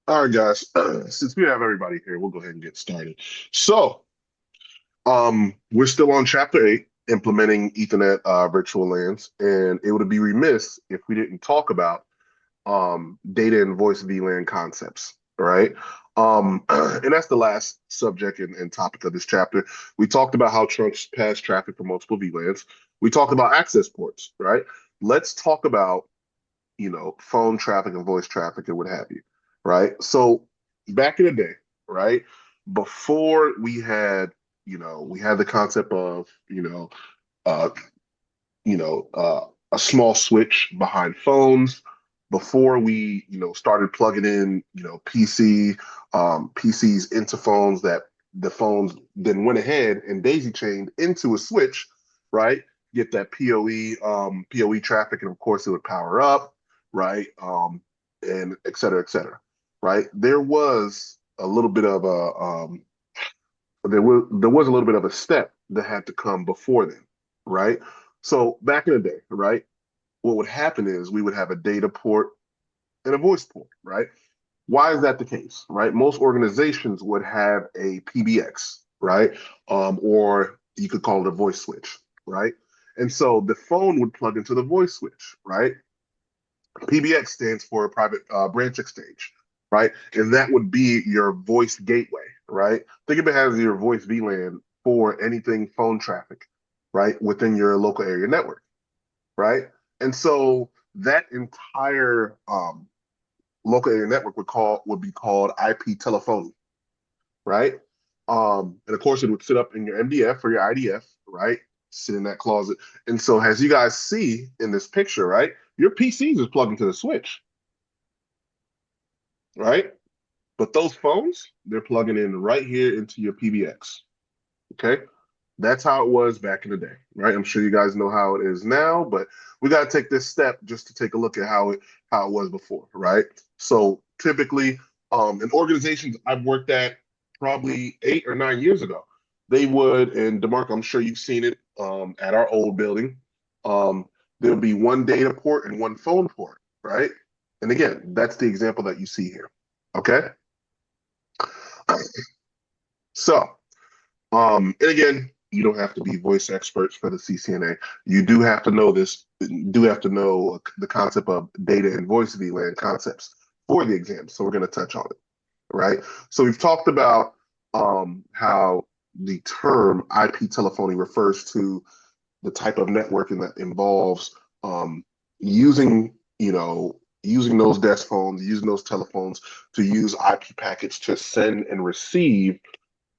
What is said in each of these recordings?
All right, guys. Since we have everybody here, we'll go ahead and get started. We're still on chapter 8, implementing Ethernet virtual LANs, and it would be remiss if we didn't talk about data and voice VLAN concepts, right? And that's the last subject and topic of this chapter. We talked about how trunks pass traffic from multiple VLANs. We talked about access ports, right? Let's talk about phone traffic and voice traffic and what have you, right? So back in the day, right, before we had the concept of, uh, a small switch behind phones. Before we, started plugging in, PCs into phones that the phones then went ahead and daisy chained into a switch, right? Get that PoE traffic, and of course it would power up, right? And et cetera, right? There was a little bit of a step that had to come before then, right? So back in the day, right, what would happen is we would have a data port and a voice port, right? Why is that the case, right? Most organizations would have a PBX, right? Or you could call it a voice switch, right? And so the phone would plug into the voice switch, right? PBX stands for private branch exchange, right? And that would be your voice gateway, right? Think of it as your voice VLAN for anything phone traffic, right? Within your local area network, right? And so that entire local area network would be called IP telephony, right? And of course, it would sit up in your MDF or your IDF, right? Sit in that closet. And so, as you guys see in this picture, right, your PCs is plugged into the switch, right? But those phones, they're plugging in right here into your PBX. Okay. That's how it was back in the day, right? I'm sure you guys know how it is now, but we got to take this step just to take a look at how it was before, right? So typically, in organizations I've worked at probably 8 or 9 years ago, they would, and DeMarco, I'm sure you've seen it at our old building. Um, there'll be one data port and one phone port, right? And again, that's the example that you see here. Okay. So and again, you don't have to be voice experts for the CCNA. You do have to know this, do have to know the concept of data and voice VLAN concepts for the exam. So we're going to touch on it, right? So we've talked about how the term IP telephony refers to the type of networking that involves using, using those desk phones, using those telephones to use IP packets to send and receive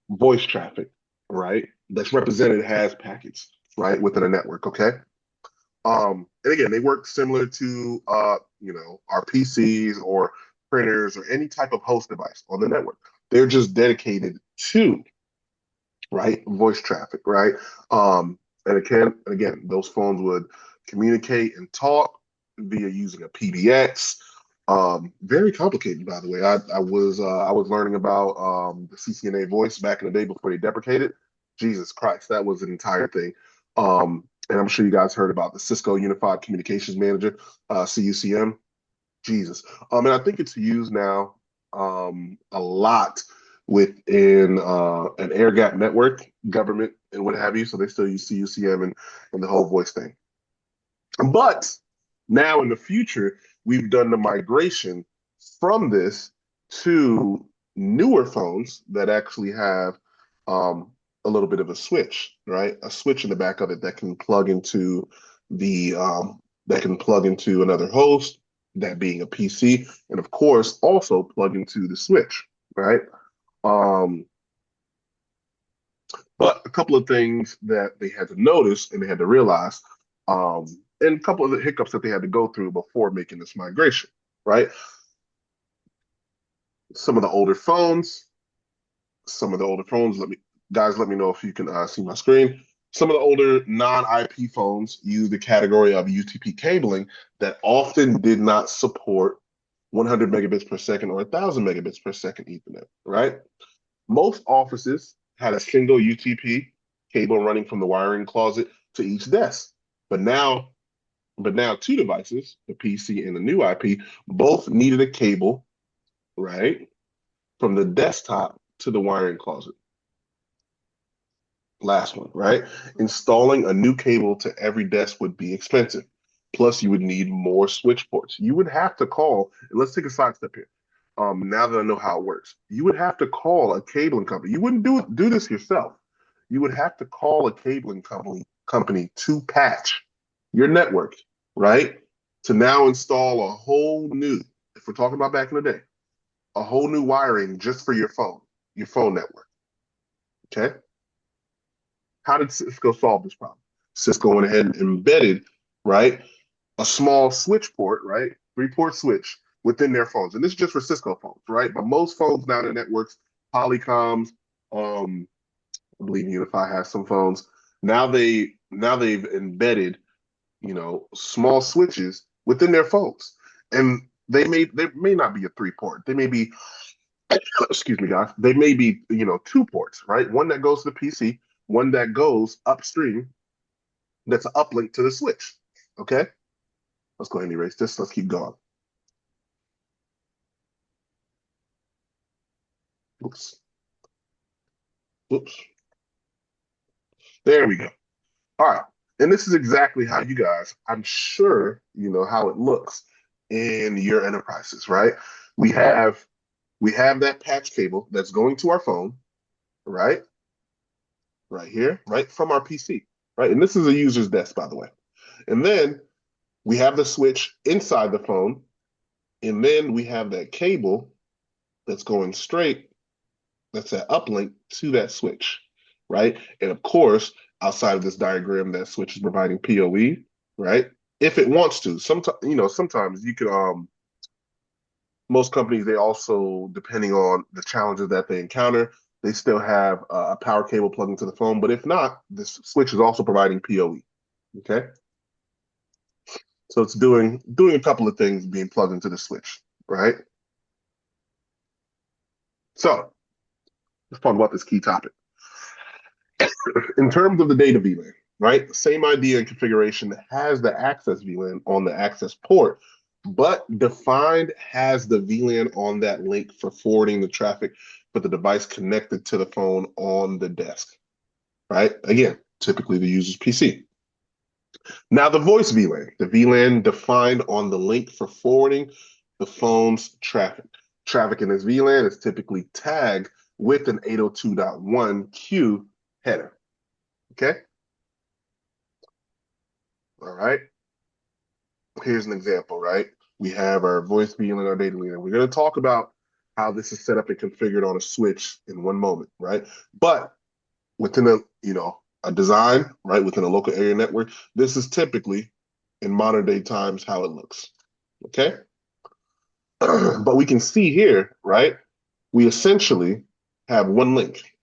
voice traffic, right? That's represented as packets, right, within a network. Okay. And again, they work similar to our PCs or printers or any type of host device on the network. They're just dedicated to right voice traffic, right? And again, those phones would communicate and talk via using a PBX. Very complicated, by the way. I was learning about the CCNA voice back in the day before they deprecated. Jesus Christ, that was an entire thing. And I'm sure you guys heard about the Cisco Unified Communications Manager, CUCM. Jesus. And I think it's used now a lot within an air gap network, government, and what have you. So they still use CUCM and the whole voice thing. But now in the future, we've done the migration from this to newer phones that actually have a little bit of a switch, right? A switch in the back of it that can plug into the another host, that being a PC, and of course also plug into the switch, right? Um, but a couple of things that they had to notice and they had to realize, um, and a couple of the hiccups that they had to go through before making this migration, right? Some of the older phones, some of the older phones, let me know if you can see my screen. Some of the older non-IP phones use the category of UTP cabling that often did not support 100 megabits per second or 1,000 megabits per second Ethernet, right? Most offices had a single UTP cable running from the wiring closet to each desk. But now, but now two devices, the PC and the new IP, both needed a cable right? From the desktop to the wiring closet. Last one, right? Installing a new cable to every desk would be expensive. Plus, you would need more switch ports. You would have to call, and let's take a side step here. Now that I know how it works, you would have to call a cabling company. You wouldn't do this yourself. You would have to call a cabling company to patch your network, right? To now install a whole new, if we're talking about back in the day, a whole new wiring just for your phone network. Okay. How did Cisco solve this problem? Cisco went ahead and embedded, right, a small switch port, right, three-port switch within their phones. And this is just for Cisco phones, right? But most phones now, the networks, Polycoms, I believe Unify has some phones. Now they've embedded, small switches within their phones. And they may not be a three-port. They may be, excuse me, guys, they may be, two ports, right? One that goes to the PC, one that goes upstream, that's an uplink to the switch. Okay, let's go ahead and erase this. Let's keep going. Oops. Oops. There we go. All right. And this is exactly how you guys, I'm sure you know how it looks in your enterprises, right? We have we have that patch cable that's going to our phone, right? Right here, right from our PC, right? And this is a user's desk, by the way. And then we have the switch inside the phone, and then we have that cable that's going straight, that's that uplink to that switch, right? And of course, outside of this diagram, that switch is providing PoE, right? If it wants to. Sometimes you could most companies, they also, depending on the challenges that they encounter, they still have a power cable plugged into the phone. But if not, this switch is also providing PoE. Okay. So it's doing a couple of things being plugged into the switch, right? So let's talk about this key topic. In terms of the data VLAN, right? Same idea and configuration that has the access VLAN on the access port, but defined has the VLAN on that link for forwarding the traffic for the device connected to the phone on the desk, right? Again, typically the user's PC. Now the voice VLAN, the VLAN defined on the link for forwarding the phone's traffic. Traffic in this VLAN is typically tagged with an 802.1 queue header. Okay. All right. Here's an example, right? We have our voice VLAN and our data VLAN. We're going to talk about how this is set up and configured on a switch in one moment, right? But within a design, right, within a local area network, this is typically in modern day times how it looks. Okay. But we can see here, right? We essentially have one link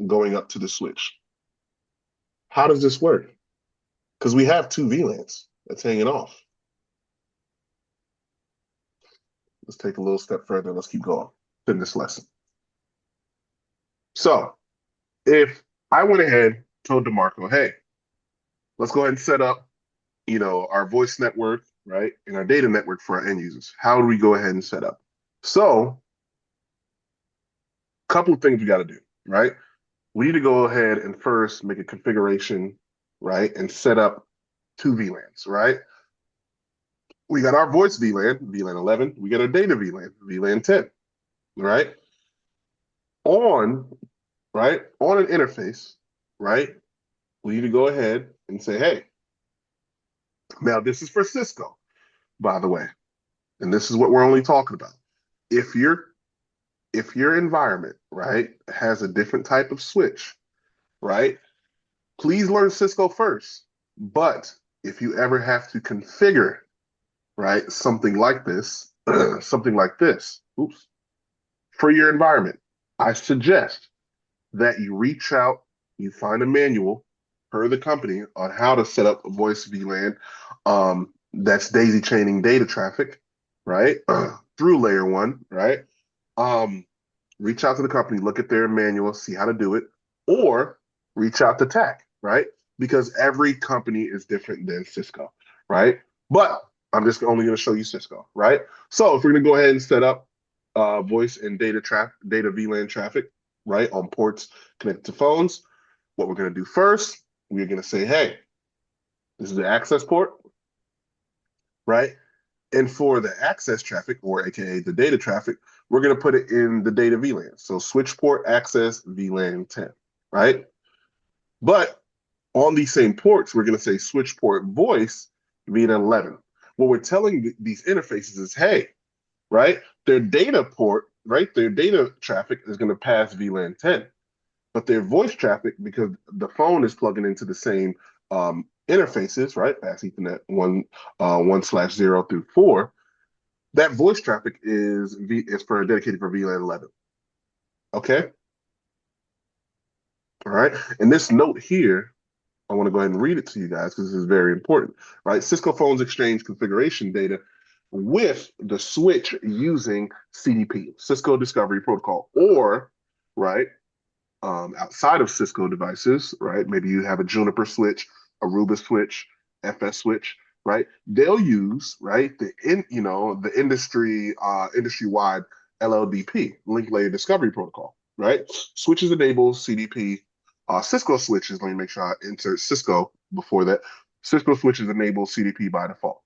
going up to the switch. How does this work? Because we have two VLANs that's hanging off. Let's take a little step further. Let's keep going in this lesson. So if I went ahead, told DeMarco, hey, let's go ahead and set up, our voice network, right, and our data network for our end users. How do we go ahead and set up? So a couple of things we got to do, right? We need to go ahead and first make a configuration, right, and set up two VLANs, right? We got our voice VLAN, VLAN 11. We got our data VLAN, VLAN 10, right? On, right, on an interface, right, we need to go ahead and say, hey, now this is for Cisco, by the way, and this is what we're only talking about. If your environment, right, has a different type of switch, right, please learn Cisco first. But if you ever have to configure, right, something like this, oops, for your environment, I suggest that you reach out, you find a manual per the company on how to set up a voice VLAN that's daisy chaining data traffic, right, through layer one, right? Reach out to the company, look at their manual, see how to do it, or reach out to TAC, right? Because every company is different than Cisco, right? But I'm just only going to show you Cisco, right? So if we're going to go ahead and set up voice and data VLAN traffic, right, on ports connected to phones. What we're going to do first, we're going to say, hey, this is the access port, right? And for the access traffic, or AKA the data traffic, we're going to put it in the data VLAN. So switch port access VLAN 10, right? But on these same ports, we're going to say switch port voice VLAN 11. What we're telling these interfaces is, hey, right, their data port, right, their data traffic is going to pass VLAN 10. But their voice traffic, because the phone is plugging into the same interfaces, right, past Ethernet 1/0 through 4, that voice traffic is dedicated for VLAN 11. Okay, all right. And this note here, I want to go ahead and read it to you guys because this is very important, right? Cisco phones exchange configuration data with the switch using CDP, Cisco Discovery Protocol, or right, outside of Cisco devices, right? Maybe you have a Juniper switch, Aruba switch, FS switch, right? They'll use right the industry wide LLDP, link layer discovery protocol, right? Switches enable CDP. Cisco switches. Let me make sure I insert Cisco before that. Cisco switches enable CDP by default.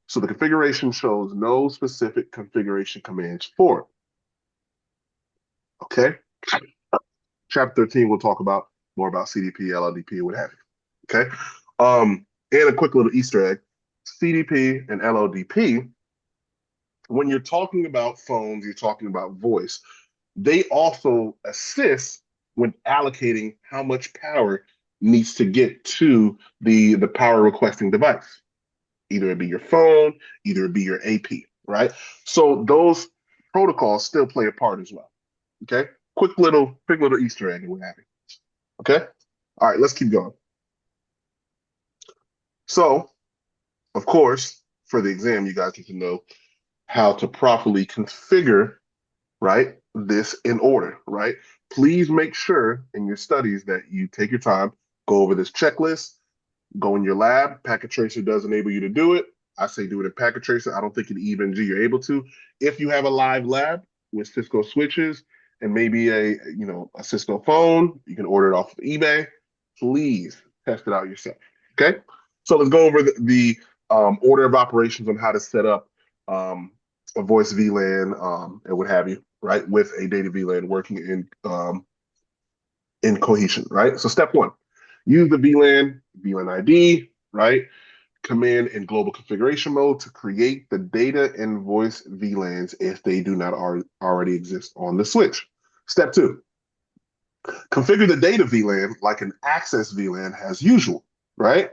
So the configuration shows no specific configuration commands for it. Okay. Chapter 13, we'll talk about more about CDP, LLDP, what have you. Okay. And a quick little Easter egg. CDP and LLDP, when you're talking about phones, you're talking about voice, they also assist when allocating how much power needs to get to the power requesting device. Either it be your phone, either it be your AP, right? So those protocols still play a part as well. Okay. Quick little Easter egg and what have you. Okay. All right, let's keep going. So, of course, for the exam, you guys need to know how to properly configure, right, this in order, right? Please make sure in your studies that you take your time, go over this checklist, go in your lab. Packet Tracer does enable you to do it. I say do it in Packet Tracer. I don't think in EVNG you're able to. If you have a live lab with Cisco switches and maybe a Cisco phone, you can order it off of eBay. Please test it out yourself. Okay. So let's go over the order of operations on how to set up a voice VLAN and what have you, right, with a data VLAN working in cohesion, right? So step one, use the VLAN ID, right? Command in global configuration mode to create the data and voice VLANs if they do not already exist on the switch. Step two, configure the data VLAN like an access VLAN as usual, right?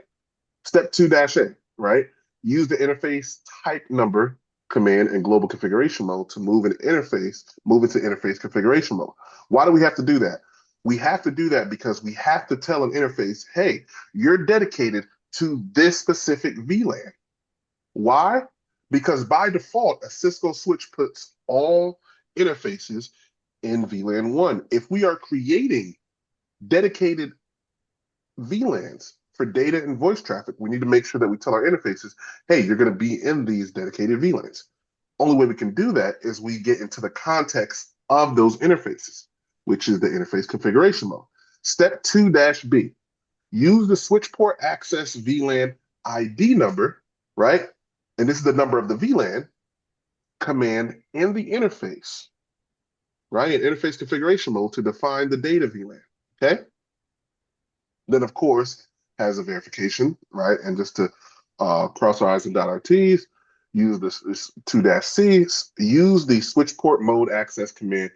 Step 2-A, right? Use the interface type number command in global configuration mode to move into interface configuration mode. Why do we have to do that? We have to do that because we have to tell an interface, hey, you're dedicated to this specific VLAN. Why? Because by default, a Cisco switch puts all interfaces in VLAN 1. If we are creating dedicated VLANs for data and voice traffic, we need to make sure that we tell our interfaces, hey, you're going to be in these dedicated VLANs. Only way we can do that is we get into the context of those interfaces, which is the interface configuration mode. Step 2-B, use the switch port access VLAN ID number, right? And this is the number of the VLAN command in the interface, right? In interface configuration mode to define the data VLAN, okay? Then, of course, has a verification, right? And just to cross our I's and dot our T's, use this 2-C, use the switch port mode access command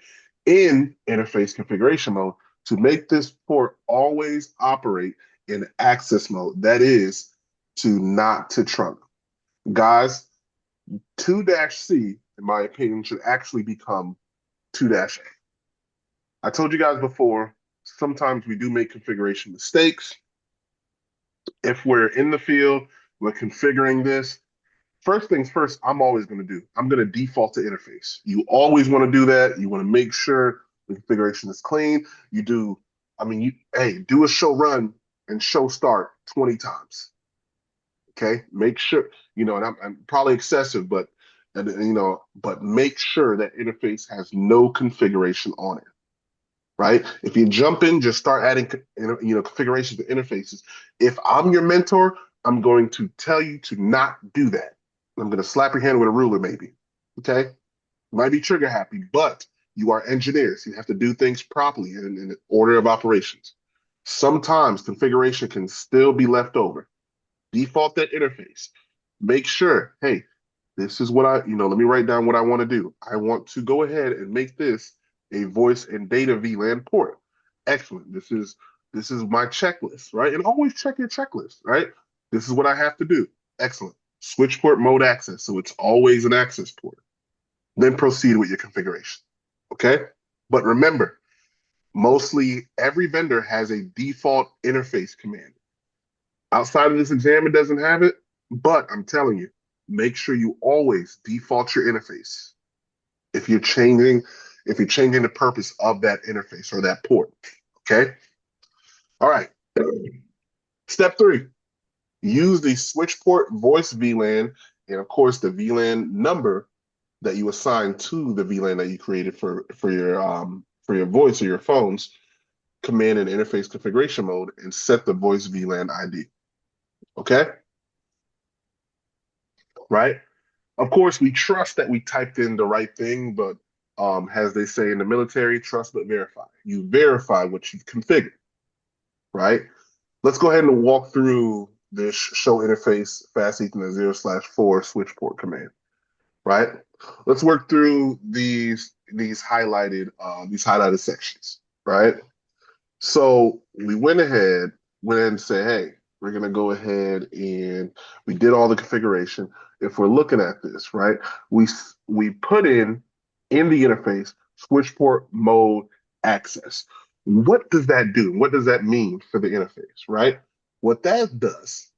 in interface configuration mode to make this port always operate in access mode. That is not to trunk. Guys, 2-C, in my opinion, should actually become 2-A. I told you guys before, sometimes we do make configuration mistakes. If we're in the field, we're configuring this. First things first, I'm always going to do, I'm going to default to interface. You always want to do that. You want to make sure the configuration is clean. Do a show run and show start 20 times. Okay. Make sure, and I'm probably excessive, but but make sure that interface has no configuration on it, right? If you jump in, just start adding, configurations to interfaces. If I'm your mentor, I'm going to tell you to not do that. I'm going to slap your hand with a ruler, maybe. Okay, might be trigger happy, but you are engineers. You have to do things properly in order of operations. Sometimes configuration can still be left over. Default that interface. Make sure, hey, this is what let me write down what I want to do. I want to go ahead and make this a voice and data VLAN port. Excellent. This is my checklist, right? And always check your checklist, right? This is what I have to do. Excellent. Switch port mode access. So it's always an access port. Then proceed with your configuration. Okay? But remember, mostly every vendor has a default interface command. Outside of this exam, it doesn't have it, but I'm telling you, make sure you always default your interface if you're changing if you're changing the purpose of that interface or that port. Okay. All right. Step 3: use the switch port voice VLAN and of course the VLAN number that you assign to the VLAN that you created for your voice or your phones command and interface configuration mode and set the voice VLAN ID. Okay. Right. Of course, we trust that we typed in the right thing, but as they say in the military, trust but verify. You verify what you've configured, right? Let's go ahead and walk through this show interface fast Ethernet 0/4 switch port command, right? Let's work through these highlighted sections, right? So we went ahead and said, hey, we're going to go ahead and we did all the configuration. If we're looking at this, right, we we put in the interface switch port mode access. What does that do? What does that mean for the interface, right? What that does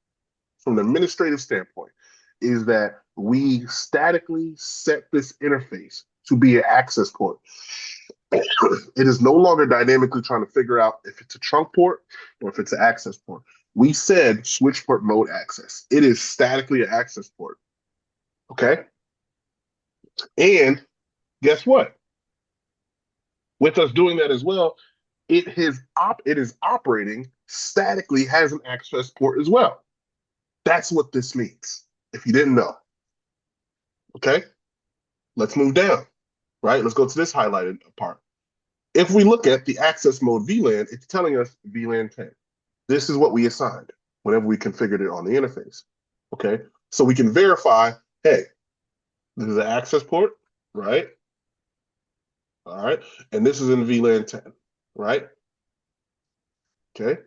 from an administrative standpoint is that we statically set this interface to be an access port. It is no longer dynamically trying to figure out if it's a trunk port or if it's an access port. We said switch port mode access. It is statically an access port. Okay. And guess what? With us doing that as well, it is operating statically has an access port as well. That's what this means. If you didn't know. Okay. Let's move down. Right. Let's go to this highlighted part. If we look at the access mode VLAN, it's telling us VLAN 10. This is what we assigned whenever we configured it on the interface. Okay. So we can verify, hey, this is an access port, right? All right. And this is in VLAN 10, right? Okay.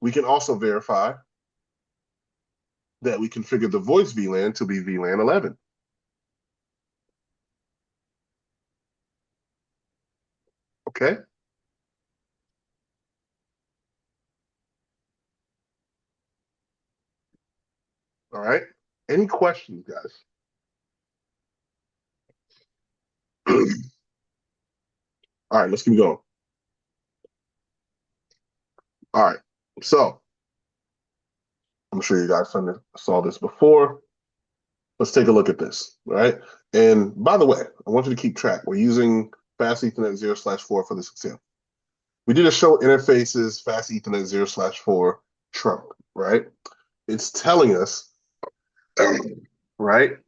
We can also verify that we configured the voice VLAN to be VLAN 11. Okay. All right. Any questions, guys? All right, let's keep going. All right. So I'm sure you guys saw this before. Let's take a look at this. All right. And by the way, I want you to keep track. We're using Fast Ethernet 0/4 for this example. We did a show interfaces Fast Ethernet 0/4 trunk, right? It's telling us, right,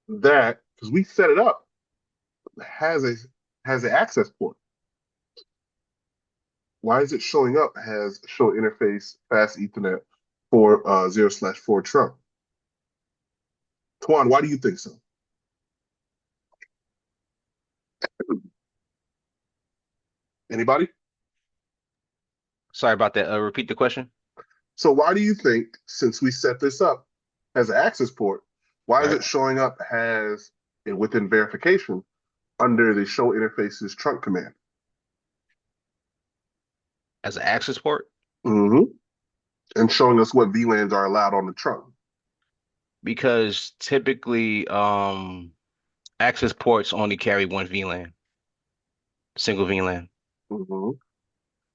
that because we set it up, has a has an access port. Why is it showing up as show interface Fast Ethernet for 0/4 trunk? Twan, why do you think so? Anybody? Sorry about that. Repeat the question. So why do you think, since we set this up as an access port, why is Right. it showing up as within verification under the show interfaces trunk command? As an access port, Hmm. And showing us what VLANs are allowed on the trunk. because typically access ports only carry one VLAN, single VLAN. Hmm.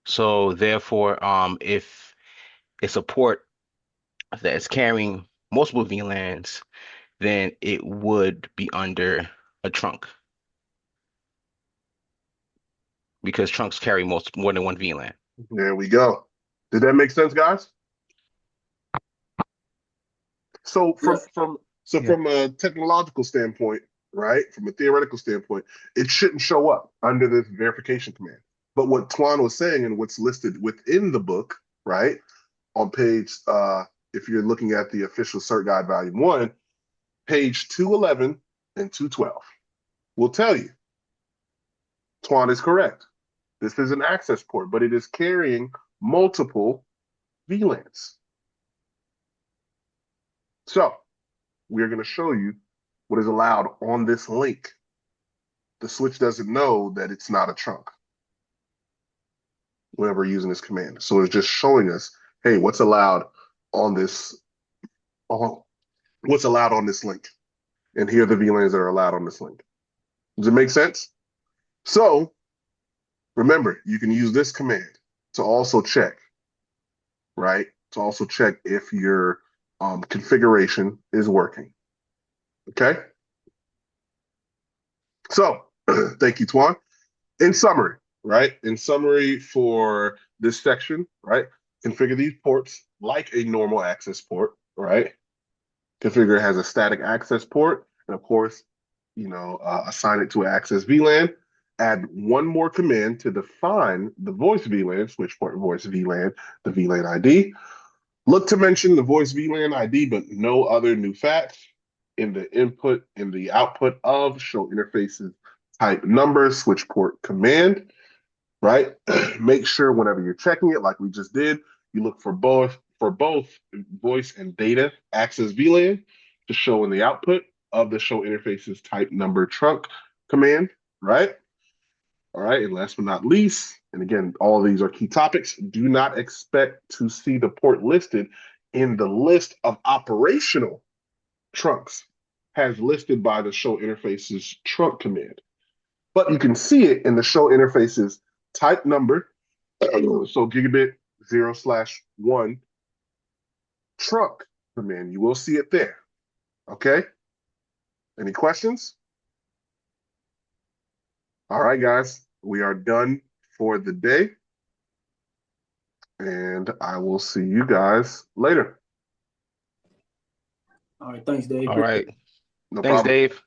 So therefore, if it's a port that is carrying multiple VLANs, then it would be under a trunk because trunks carry more than one VLAN. There we go. Did that make sense, guys? So Yeah. Yeah. from a technological standpoint, right? From a theoretical standpoint, it shouldn't show up under this verification command. But what Twan was saying and what's listed within the book, right, on page if you're looking at the official Cert Guide Volume 1, page 211 and 212 will tell you Twan is correct. This is an access port, but it is carrying multiple VLANs. So we're going to show you what is allowed on this link. The switch doesn't know that it's not a trunk whenever we're using this command. So it's just showing us, hey, what's allowed on this, what's allowed on this link. And here are the VLANs that are allowed on this link. Does it make sense? So remember, you can use this command to also check, right? To also check if your configuration is working. Okay? So, thank you, Twan. In summary, right? In summary for this section, right? Configure these ports like a normal access port, right? Configure it has a static access port, and of course, assign it to an access VLAN. Add one more command to define the voice VLAN, switch port voice VLAN, the VLAN ID. Look to mention the voice VLAN ID, but no other new facts in the output of show interfaces type number switch port command, right? Make sure whenever you're checking it, like we just did, you look for both voice and data access VLAN to show in the output of the show interfaces type number trunk command, right? All right, and last but not least, and again, all of these are key topics, do not expect to see the port listed in the list of operational trunks as listed by the show interfaces trunk command. But you can see it in the show interfaces type number, so gigabit 0/1 trunk command. You will see it there. Okay? Any questions? All right, guys, we are done for the day. And I will see you guys later. All right. Thanks, Dave. All right. No Thanks, problem. Dave.